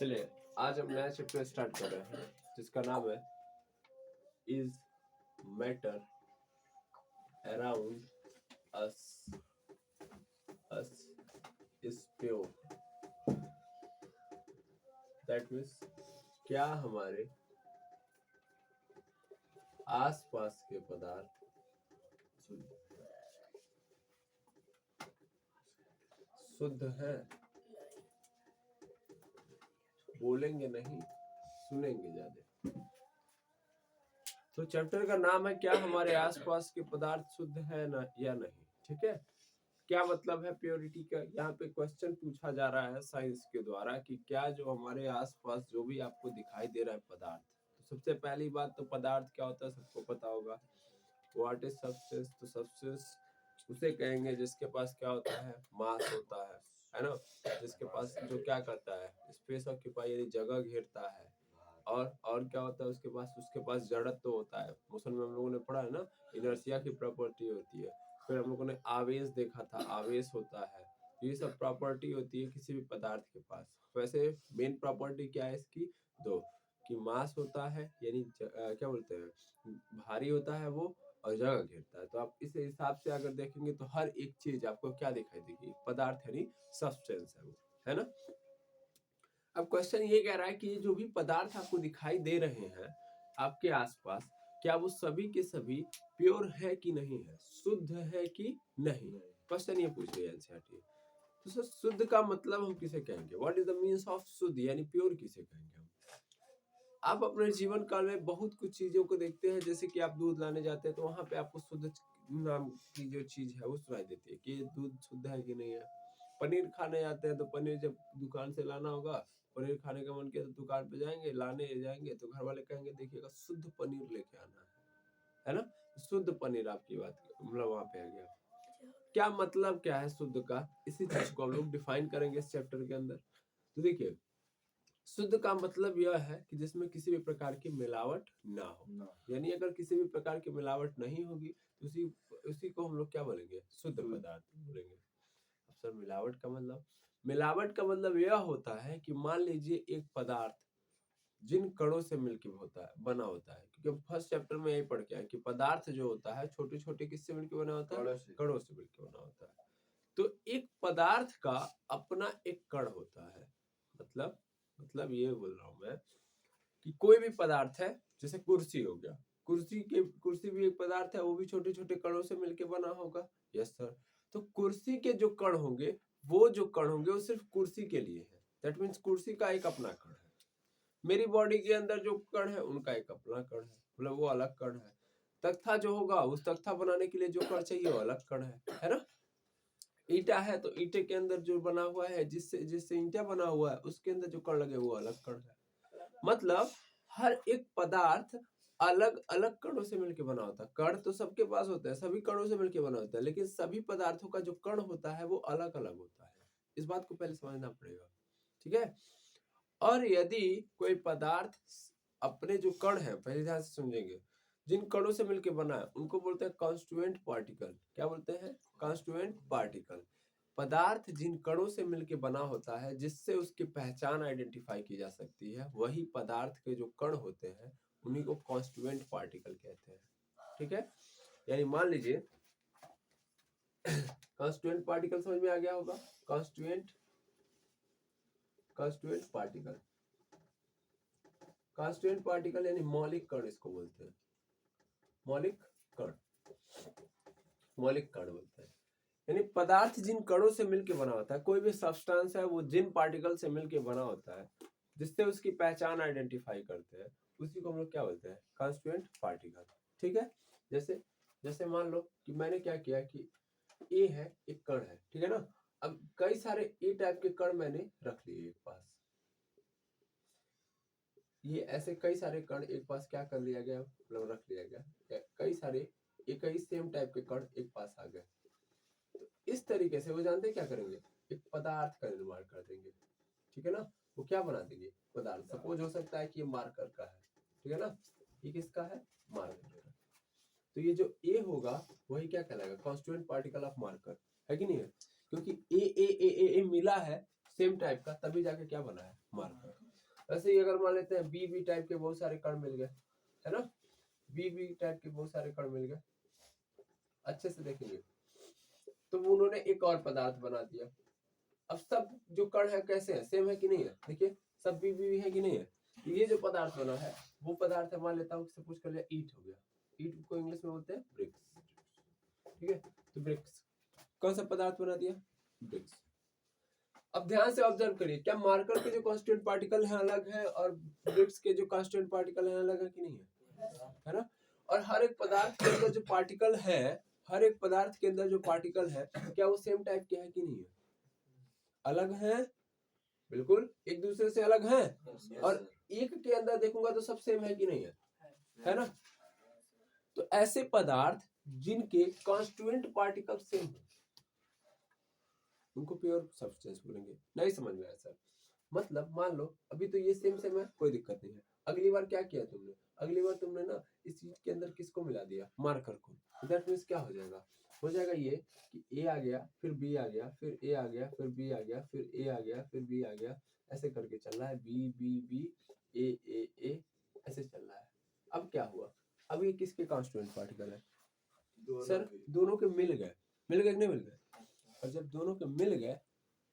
चलिए आज हम नया चैप्टर स्टार्ट कर रहे हैं जिसका नाम है is matter around us is pure. That means क्या हमारे आसपास के पदार्थ शुद्ध हैं? बोलेंगे नहीं, सुनेंगे ज्यादा। तो चैप्टर का नाम है क्या हमारे आसपास के पदार्थ शुद्ध है ना या नहीं। ठीक है, क्या मतलब है प्योरिटी का। यहाँ पे क्वेश्चन पूछा जा रहा है साइंस के द्वारा कि क्या जो हमारे आसपास जो भी आपको दिखाई दे रहा है पदार्थ, तो सबसे पहली बात तो पदार्थ क्या होता है सबको पता होगा। What is substance? तो सब्सटेंस उसे कहेंगे जिसके पास क्या होता है, मास होता है ना, जिसके पास जो क्या करता है, स्पेस ऑक्यूपाई यानी जगह घेरता है। और क्या होता है उसके पास जड़त्व तो होता है। मोशन में हम लोगों ने पढ़ा है ना, इनर्शिया की प्रॉपर्टी होती है। फिर हम लोगों ने आवेश देखा था, आवेश होता है। ये सब प्रॉपर्टी होती है किसी भी पदार्थ के पास। वैसे मेन प्रॉपर्टी क्या है इसकी? दो, कि मास होता है यानी क्या बोलते हैं, भारी होता है वो, और जगह घेरता है। तो आप इस हिसाब से अगर देखेंगे तो हर एक चीज आपको क्या दिखाई देगी, पदार्थ यानी सब्सटेंस है वो, है ना। अब क्वेश्चन ये कह रहा है कि जो भी पदार्थ आपको दिखाई दे रहे हैं आपके आसपास, क्या वो सभी के सभी प्योर है कि नहीं है, शुद्ध है कि नहीं। क्वेश्चन ये पूछ रही है एनसीईआरटी। तो सर शुद्ध का मतलब हम किसे कहेंगे, what is the means of शुद्ध यानी प्योर किसे कहेंगे हम। आप अपने जीवन काल में बहुत कुछ चीजों को देखते हैं, जैसे कि आप दूध लाने जाते हैं तो वहां पे आपको शुद्ध नाम की जो चीज है वो सुनाई देती है कि दूध शुद्ध है कि नहीं है। पनीर खाने जाते हैं तो पनीर जब दुकान से लाना होगा, पनीर खाने का मन किया तो दुकान पे जाएंगे, लाने जाएंगे तो घर वाले कहेंगे देखिएगा शुद्ध पनीर लेके आना है ना। शुद्ध पनीर आपकी बात मतलब वहां पे आ गया। क्या मतलब क्या है शुद्ध का, इसी चीज को हम लोग डिफाइन करेंगे इस चैप्टर के अंदर। तो देखिए शुद्ध का मतलब यह है कि जिसमें किसी भी प्रकार की मिलावट ना हो, यानी अगर किसी भी प्रकार की मिलावट नहीं होगी तो उसी को हम लोग क्या बोलेंगे, शुद्ध पदार्थ बोलेंगे। अब सर मिलावट का मतलब यह होता है कि मान लीजिए एक पदार्थ जिन कणों से मिलकर बना होता है, क्योंकि फर्स्ट चैप्टर में यही पढ़ के आए कि पदार्थ जो होता है छोटे छोटे किससे मिलकर बना होता है, कणों से मिलकर बना होता है। तो एक पदार्थ का अपना एक कण होता है। मतलब ये बोल रहा हूं मैं कि कोई भी पदार्थ है, जैसे कुर्सी हो गया, कुर्सी भी एक पदार्थ है, वो भी छोटे छोटे कणों से मिलकर बना होगा। Yes sir. तो कुर्सी के जो कण होंगे वो सिर्फ कुर्सी के लिए है। दैट मीन्स कुर्सी का एक अपना कण है। मेरी बॉडी के अंदर जो कण है उनका एक अपना कण है, मतलब वो अलग कण है। तख्ता जो होगा उस तख्ता बनाने के लिए जो कण चाहिए वो अलग कण है ना। ईटा है तो ईटे के अंदर जो बना हुआ है, जिससे जिससे ईंटा बना हुआ है उसके अंदर जो कण लगे वो अलग कण है। मतलब हर एक पदार्थ अलग अलग कणों से मिलकर बना होता है। कण तो सबके पास होता है, सभी कणों से मिलकर बना होता है, लेकिन सभी पदार्थों का जो कण होता है वो अलग अलग होता है। इस बात को पहले समझना पड़ेगा, ठीक है। और यदि कोई पदार्थ अपने जो कण है, पहले ध्यान से समझेंगे, जिन कणों से मिलकर बना है उनको बोलते हैं कॉन्स्टिट्यूएंट पार्टिकल। क्या बोलते हैं, कॉन्स्टिट्यूएंट पार्टिकल। पदार्थ जिन कणों से मिलकर बना होता है जिससे उसकी पहचान आइडेंटिफाई की जा सकती है, वही पदार्थ के जो कण होते हैं उन्हीं को कॉन्स्टिट्यूएंट पार्टिकल कहते हैं। ठीक है, यानी मान लीजिए कॉन्स्टिट्यूएंट पार्टिकल समझ में आ गया होगा। कॉन्स्टिट्यूएंट पार्टिकल, कॉन्स्टिट्यूएंट पार्टिकल यानी मौलिक कण इसको बोलते हैं। मौलिक कण बोलते हैं, यानी पदार्थ जिन कणों से मिलकर बना होता है, कोई भी सब्सटेंस है वो जिन पार्टिकल से मिलकर बना होता है जिससे उसकी पहचान आइडेंटिफाई करते हैं, उसी को हम लोग क्या बोलते हैं, कॉन्स्टिट्यूएंट पार्टिकल। ठीक है, जैसे मान लो कि मैंने क्या किया कि ए है, एक कण है, ठीक है ना। अब कई सारे ए टाइप के कण मैंने रख लिए एक पास, ये ऐसे कई सारे कण एक पास क्या कर लिया गया, मतलब रख लिया गया, कई सेम टाइप के कण एक पास आ गए। तो इस तरीके से वो जानते हैं क्या करेंगे, एक पदार्थ का निर्माण कर देंगे। ठीक है ना, वो क्या बना देंगे, पदार्थ। सपोज हो सकता है कि ये मार्कर का है, ठीक है ना, ये किसका है, मार्कर का। तो ये जो ए होगा वही क्या कहलाएगा, कॉन्स्टिट्यूएंट पार्टिकल ऑफ मार्कर, है कि नहीं है। क्योंकि ए मिला है सेम टाइप का, तभी जाके क्या बना है, मार्कर। वैसे ही अगर मान लेते हैं बी टाइप के बहुत सारे कण मिल गए, है ना, बी टाइप के बहुत सारे कण मिल गए, अच्छे से देखेंगे तो उन्होंने एक और पदार्थ बना दिया। अब सब जो कण है कैसे है, सेम है कि नहीं है, देखिए सब बी है कि नहीं है। ये जो पदार्थ बना है वो पदार्थ है, मान लेता हूँ सपोज कर लिया ईट हो गया, ईट को इंग्लिश में बोलते हैं ब्रिक्स, ठीक है, तो ब्रिक्स कौन सा पदार्थ बना दिया, ब्रिक्स। अब ध्यान से ऑब्जर्व करिए, क्या मार्कर के जो कांस्टेंट पार्टिकल है अलग है और ब्रिक्स के जो कांस्टेंट पार्टिकल है अलग है कि नहीं है ना। और हर एक पदार्थ के अंदर जो पार्टिकल है, हर एक पदार्थ के अंदर जो पार्टिकल है क्या वो सेम टाइप के है कि नहीं है, अलग है, बिल्कुल एक दूसरे से अलग है। और एक के अंदर देखूंगा तो सब सेम है कि नहीं है ना। तो ऐसे पदार्थ जिनके कांस्टीट्यूएंट पार्टिकल सेम है उनको प्योर सब्सटेंस बोलेंगे। नहीं समझ में आया सर, मतलब मान लो अभी तो ये सेम सेम है, कोई दिक्कत नहीं है, अगली बार क्या किया तुमने, अगली बार तुमने ना इस चीज के अंदर किसको मिला दिया, मार्कर को, दैट मींस क्या हो जाएगा, हो जाएगा ये कि ए आ गया, फिर बी आ गया, फिर ए आ गया, फिर बी आ गया, फिर ए आ गया, फिर बी आ गया, ऐसे करके चल रहा है, बी बी बी ए ऐसे चल रहा है। अब क्या हुआ, अब ये किसके कांस्टीट्यूएंट पार्टिकल है, सर दोनों के मिल गए, मिल गए कि नहीं मिल गए, और जब दोनों के मिल गए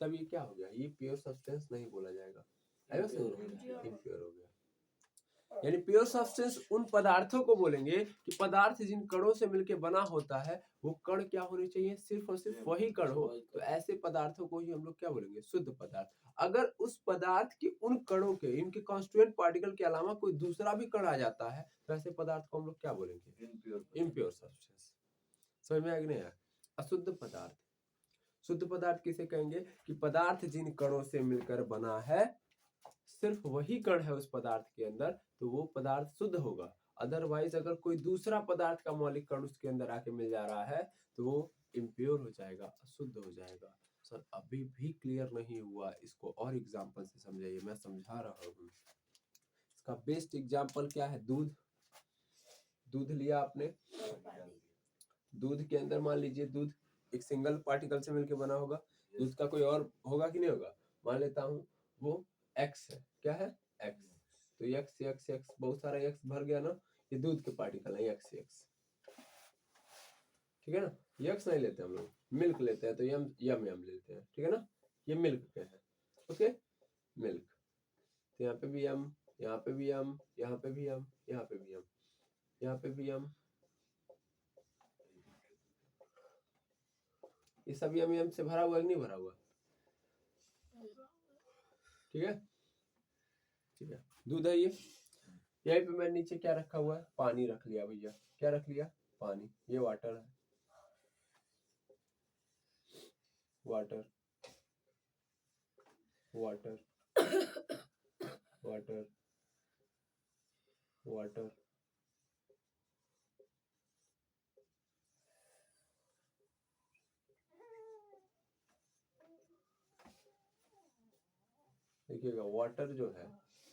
तब ये क्या हो गया, ये प्योर सब्सटेंस नहीं बोला जाएगा, इम्प्योर हो गया। यानी प्योर सब्सटेंस उन पदार्थों को बोलेंगे कि पदार्थ जिन कणों से मिलकर बना होता है वो कण क्या होने चाहिए, सिर्फ और सिर्फ वही कण हो, तो ऐसे पदार्थों को ही हम लोग क्या बोलेंगे, शुद्ध पदार्थ। अगर उस पदार्थ के उन कणों के, इनके कांस्टीट्यूएंट पार्टिकल के अलावा कोई दूसरा भी कण आ जाता है तो ऐसे पदार्थ को हम लोग क्या बोलेंगे, इम्प्योर सब्सटेंस। समझ में आ गया यार। अशुद्ध पदार्थ, शुद्ध पदार्थ किसे कहेंगे कि पदार्थ जिन कणों से मिलकर बना है, सिर्फ वही कण है उस पदार्थ के अंदर, तो वो पदार्थ शुद्ध होगा। अदरवाइज अगर कोई दूसरा पदार्थ का मौलिक कण उसके अंदर आके मिल जा रहा है तो वो इम्प्योर हो जाएगा, अशुद्ध हो जाएगा। सर अभी भी क्लियर नहीं हुआ, इसको और एग्जांपल से समझाइए, मैं समझा रहा हूँ। इसका बेस्ट एग्जांपल क्या है, दूध। दूध लिया आपने, दूध के अंदर मान लीजिए दूध एक सिंगल पार्टिकल से मिलकर बना होगा, दूध का कोई और होगा कि नहीं होगा, मान लेता हूँ वो एक्स है, क्या है, एक्स, तो एक्स एक्स एक्स बहुत सारा एक्स भर गया ना, ये दूध के पार्टिकल है एक्स एक्स, ठीक है ना। एक्स नहीं लेते हम लोग, मिल्क लेते हैं तो यम यम यम लेते हैं, ठीक है ना, ये मिल्क के है, ओके, मिल्क, तो यहाँ पे भी यम, यहाँ पे भी यम, यहाँ पे भी यम, यहाँ पे भी यम, यहाँ पे भी यम, ये सब यम यम से भरा हुआ है कि नहीं भरा हुआ, ठीक है, ठीक है, दूध है ये। यहीं पे मैं नीचे क्या रखा हुआ है, पानी रख लिया भैया, क्या रख लिया, पानी, ये वाटर है, वाटर वाटर वाटर वाटर, देखिएगा वाटर जो है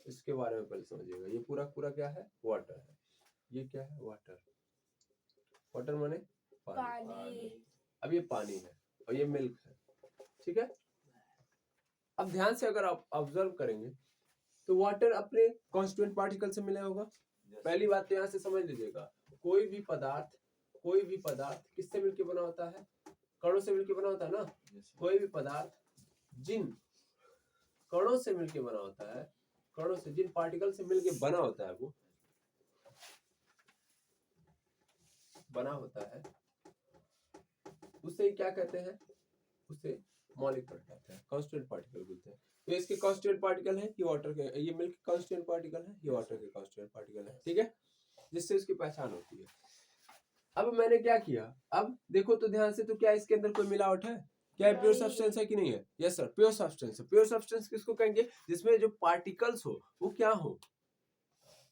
इसके बारे में पहले समझिएगा, ये पूरा पूरा क्या है, वाटर है, ये क्या है, वाटर, वाटर माने पानी, अब ये पानी है और ये मिल्क है, ठीक है। अब ध्यान से अगर आप ऑब्जर्व करेंगे तो वाटर अपने कांस्टीट्यूएंट पार्टिकल से मिला होगा। पहली बात तो यहाँ से समझ लीजिएगा, कोई भी पदार्थ किससे मिलकर बना होता है, कणों से मिलकर बना होता है ना। कोई भी पदार्थ जिन कणों से मिलकर बना होता है, कणों से, जिन पार्टिकल से मिलकर बना होता है, वो बना होता है, उसे क्या कहते हैं, उसे मौलिक कण कहते हैं, कांस्टीट्यूएंट पार्टिकल बोलते हैं। तो इसके कांस्टीट्यूएंट पार्टिकल है, ये वाटर के, ये मिल्क के कांस्टीट्यूएंट पार्टिकल है, ये वाटर के कांस्टीट्यूएंट पार्टिकल है, ठीक है, जिससे उसकी पहचान होती है। अब मैंने क्या किया, अब देखो तो ध्यान से, तो क्या इसके अंदर कोई मिलावट है, क्या प्योर सब्सटेंस है कि नहीं है, यस सर प्योर सब्सटेंस है। प्योर सब्सटेंस किसको कहेंगे, जिसमें जो पार्टिकल्स हो वो क्या हो,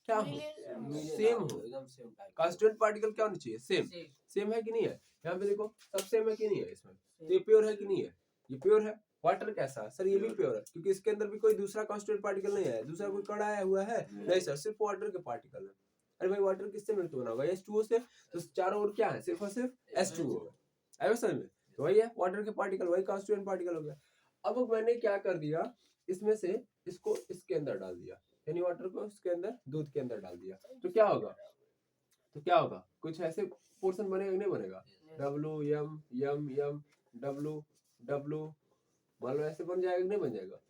क्या हो, सेम हो, एकदम सेम टाइप, कांस्टीट्यूएंट पार्टिकल क्या होनी चाहिए, सेम, सेम है कि नहीं है, यहाँ पे देखो सब सेम है कि नहीं है इसमें, तो ये प्योर है कि नहीं है, ये प्योर है। वाटर कैसा, सर ये भी प्योर है, क्योंकि इसके अंदर भी कोई दूसरा कांस्टीट्यूएंट पार्टिकल नहीं है, दूसरा कोई कण आया हुआ है नहीं सर, सिर्फ वाटर के पार्टिकल है। अरे भाई वाटर किससे मिलकर बना होगा, H2O से, तो चारों ओर क्या है, सिर्फ और सिर्फ H2O है, आया समझ में, तो वही है वाटर के पार्टिकल, वही कांस्टीट्यूएंट पार्टिकल हो गया। अब मैंने क्या कर दिया, इसमें से इसको इसके अंदर डाल दिया, यानी वाटर को इसके अंदर, दूध के अंदर डाल दिया, तो क्या होगा, कुछ ऐसे पोर्शन बनेगा नहीं बनेगा, डब्लू यम यम यम डब्लू डब्लू, मान लो ऐसे बन जाएगा नहीं बन जाएगा।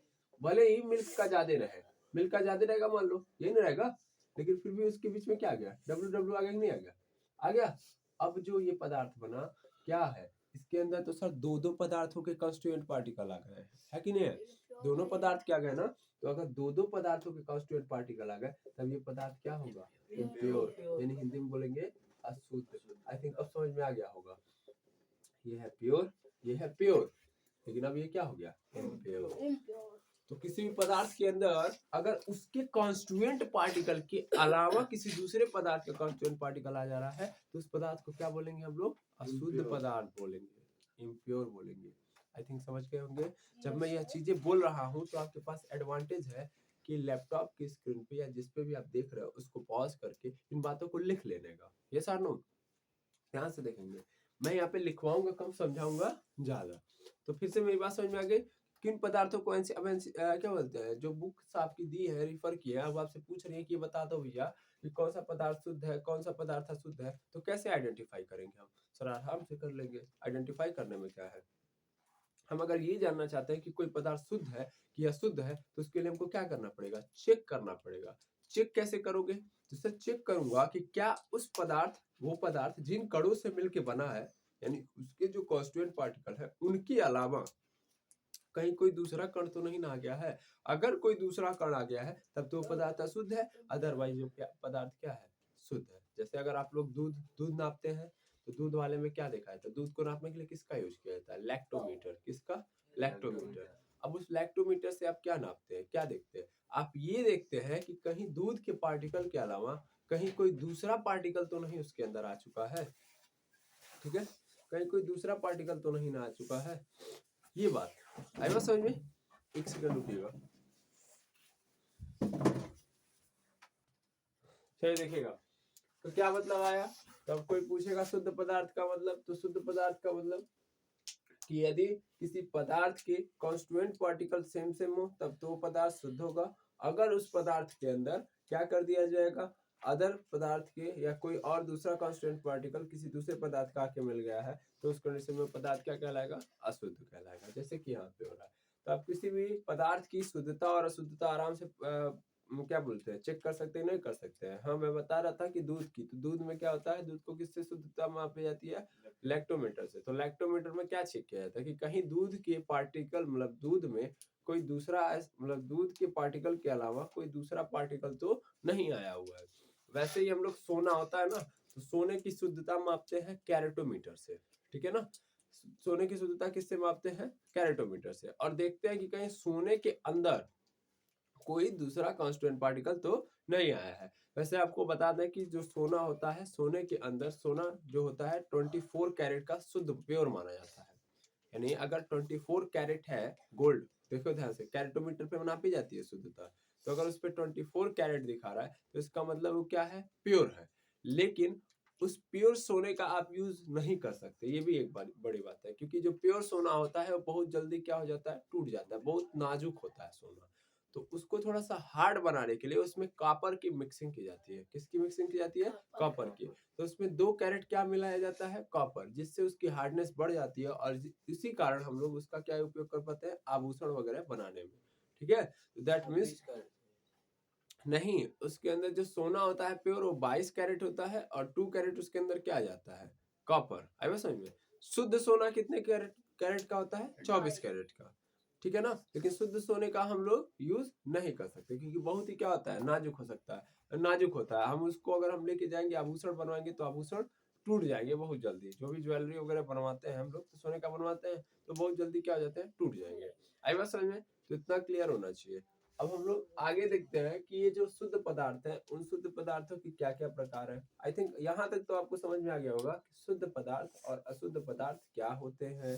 भले ही मिल्क का ज्यादा रहे, मिल्क का ज्यादा रहेगा मान लो, यही नहीं रहेगा, लेकिन फिर भी उसके बीच में क्या आ गया, डब्लू डब्लू आ गया कि नहीं आ गया, आ गया। अब जो ये पदार्थ बना क्या है, इसके अंदर तो सर दो पदार्थों के कॉन्स्टिट्यूएंट पार्टिकल आ गए है कि नहीं है, दोनों पदार्थ क्या गए ना, तो अगर दो पदार्थों के कॉन्स्टिट्यूएंट पार्टिकल आ गए तब ये पदार्थ क्या होगा, इम्प्योर, यानी हिंदी में बोलेंगे अशुद्ध। आई थिंक अब समझ में आ गया होगा, ये है प्योर, ये है प्योर, लेकिन अब ये क्या हो गया, इम्प्योर। तो किसी भी पदार्थ के अंदर अगर उसके कॉन्स्टिट्यूएंट पार्टिकल के अलावा किसी दूसरे पदार्थ का कॉन्स्टिट्यूएंट पार्टिकल आ जा रहा है तो उस पदार्थ को क्या बोलेंगे हम लोग, अशुद्ध पदार्थ बोलेंगे, इम्प्योर बोलेंगे। आई थिंक समझ गए होंगे। जब मैं यह चीजें बोल रहा हूँ तो आपके पास एडवांटेज है कि लैपटॉप की स्क्रीन पे या जिस पे भी आप देख रहे हो उसको पॉज करके इन बातों को लिख लेने का, ये सर नो ध्यान से देखेंगे, मैं यहाँ पे लिखवाऊंगा कम, समझाऊंगा ज्यादा। तो फिर से मेरी बात समझ में आ गई, किन पदार्थों को क्या बोलते हैं, जो बुक्स आपकी दी है, रिफर किया है, अब आपसे पूछ रही है कि बता दो भैया कि कौन सा पदार्थ शुद्ध है, कौन सा पदार्थ अशुद्ध है, तो कैसे आइडेंटिफाई करेंगे हम, सर आराम से कर लेंगे। आइडेंटिफाई करने में क्या है, हम अगर ये जानना चाहते हैं कि कोई पदार्थ शुद्ध है कि अशुद्ध है तो उसके लिए हमको क्या करना पड़ेगा, चेक करना पड़ेगा। चेक कैसे करोगे, जिससे चेक करूंगा कि क्या उस पदार्थ, वो पदार्थ जिन कणों से मिलके बना है, यानी उसके जो कॉन्स्टिट्यूएंट पार्टिकल है उनके अलावा कहीं कोई दूसरा कण तो नहीं ना आ गया है। अगर कोई दूसरा कण आ गया है तब तो पदार्थ अशुद्ध है, अदरवाइज वो पदार्थ क्या है, शुद्ध है। जैसे अगर आप लोग दूध नापते हैं तो दूध वाले में क्या देखा है, तो दूध को नापने के लिए किसका यूज किया जाता है, लैक्टोमीटर, किसका, लैक्टोमीटर। अब उस लैक्टोमीटर से आप क्या नापते हैं, क्या देखते हैं, आप ये देखते हैं कि कहीं दूध के पार्टिकल के अलावा कहीं कोई दूसरा पार्टिकल तो नहीं उसके अंदर आ चुका है, ठीक है, कहीं कोई दूसरा पार्टिकल तो नहीं ना आ चुका है। ये बात आई बात समझ में, एक सेकंड रुकिएगा, चलिए देखिएगा। तो क्या मतलब आया, तब कोई पूछेगा शुद्ध पदार्थ का मतलब, तो शुद्ध पदार्थ का मतलब कि यदि किसी पदार्थ के कॉन्स्टिट्यूएंट पार्टिकल सेम सेम हो तब तो वो पदार्थ शुद्ध होगा। अगर उस पदार्थ के अंदर क्या कर दिया जाएगा, अदर पदार्थ के या कोई और दूसरा कॉन्स्टिट्यूएंट पार्टिकल किसी दूसरे पदार्थ का आके मिल गया है तो उस कंडीशन में पदार्थ क्या कहलाएगा, अशुद्ध कहलाएगा, जैसे कि यहाँ पे हो रहा है। तो आप किसी भी पदार्थ की शुद्धता और अशुद्धता आराम से क्या बोलते हैं, चेक कर सकते हैं, नहीं कर सकते हैं। हाँ मैं बता रहा था कि दूध की, तो दूध में क्या होता है, दूध को किससे शुद्धता मापी जाती है, लैक्टोमीटर से। तो लैक्टोमीटर में क्या चेक किया जाता है कि कहीं दूध के पार्टिकल, मतलब दूध में कोई दूसरा, मतलब दूध के पार्टिकल के अलावा कोई दूसरा पार्टिकल तो नहीं आया हुआ है। वैसे ही हम लोग सोना होता है ना, तो सोने की शुद्धता मापते हैं कैरेटोमीटर से, ठीक है ना, सोने की शुद्धता किससे मापते हैं, कैरेटोमीटर से, और देखते हैं कि कहीं सोने के अंदर कोई दूसरा कॉन्स्टिट्यूएंट पार्टिकल तो नहीं आया है। वैसे आपको बता दें कि जो सोना होता है, सोने के अंदर सोना जो होता है 24 कैरेट का शुद्ध प्योर माना जाता है। यानी अगर 24 कैरेट है गोल्ड, देखो ध्यान से, कैरेटोमीटर पे नापी जाती है शुद्धता, तो अगर उस पर 24 कैरेट दिखा रहा है तो इसका मतलब वो क्या है, प्योर है। लेकिन उस प्योर सोने का आप यूज नहीं कर सकते, ये भी एक बड़ी बात है, क्योंकि जो प्योर सोना होता है वो बहुत जल्दी क्या हो जाता है, टूट जाता है, बहुत नाजुक होता है सोना। तो उसको थोड़ा सा हार्ड बनाने के लिए उसमें कॉपर की मिक्सिंग की जाती है। किसकी मिक्सिंग की जाती है, कॉपर की। तो उसमें 2 कैरेट क्या मिलाया जाता है, कॉपर, जिससे उसकी हार्डनेस बढ़ जाती है और इसी कारण हम लोग उसका क्या उपयोग कर पाते हैं, आभूषण वगैरह बनाने में, ठीक है। तो दैट मीन्स नहीं, उसके अंदर जो सोना होता है प्योर वो 22 कैरेट होता है और 2 कैरेट उसके अंदर क्या आ जाता है, कॉपर। आई बात समझ में। शुद्ध सोना कितने कैरेट कैरेट का होता है, 24 कैरेट का, ठीक है ना। लेकिन शुद्ध सोने का हम लोग यूज नहीं कर सकते क्योंकि बहुत ही क्या होता है, नाजुक हो सकता है, नाजुक होता है। हम उसको अगर हम लेके जाएंगे आभूषण बनवाएंगे तो आभूषण टूट जाएंगे बहुत जल्दी। जो भी ज्वेलरी वगैरह बनवाते हैं हम लोग तो सोने का बनवाते हैं तो बहुत जल्दी क्या हो जाते हैं, टूट जाएंगे। आई बात समझ में, तो इतना क्लियर होना चाहिए। अब हम लोग आगे देखते हैं कि ये जो शुद्ध पदार्थ है उन शुद्ध पदार्थों की क्या क्या प्रकार है। आई थिंक यहाँ तक तो आपको समझ में आ गया होगा कि शुद्ध पदार्थ और अशुद्ध पदार्थ क्या होते हैं,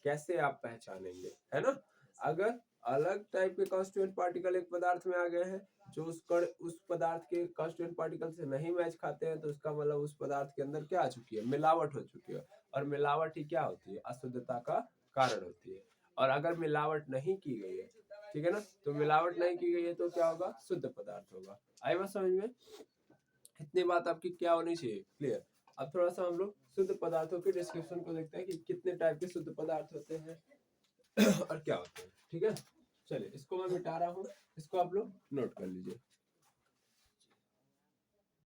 कैसे आप पहचानेंगे, है ना। अगर अलग टाइप के कॉन्स्टिट्यूएंट पार्टिकल एक पदार्थ में आ गए हैं जो उस पदार्थ के कॉन्स्टिट्यूएंट पार्टिकल से नहीं मैच खाते हैं तो उसका मतलब उस पदार्थ के अंदर क्या आ चुकी है, मिलावट हो चुकी है। और मिलावट ही क्या होती है, अशुद्धता का कारण होती है। और अगर मिलावट नहीं की गई है ठीक है ना। तो मिलावट नहीं की गई है तो क्या होगा, शुद्ध पदार्थ होगा। आई बात समझ में, इतनी बात आपकी क्या होनी चाहिए, क्लियर। अब थोड़ा सा हम लोग शुद्ध पदार्थों के डिस्क्रिप्शन को देखते हैं कि कितने टाइप के शुद्ध पदार्थ होते हैं और क्या होते हैं, ठीक है। चलिए इसको मैं मिटा रहा हूँ, इसको आप लोग नोट कर लीजिए।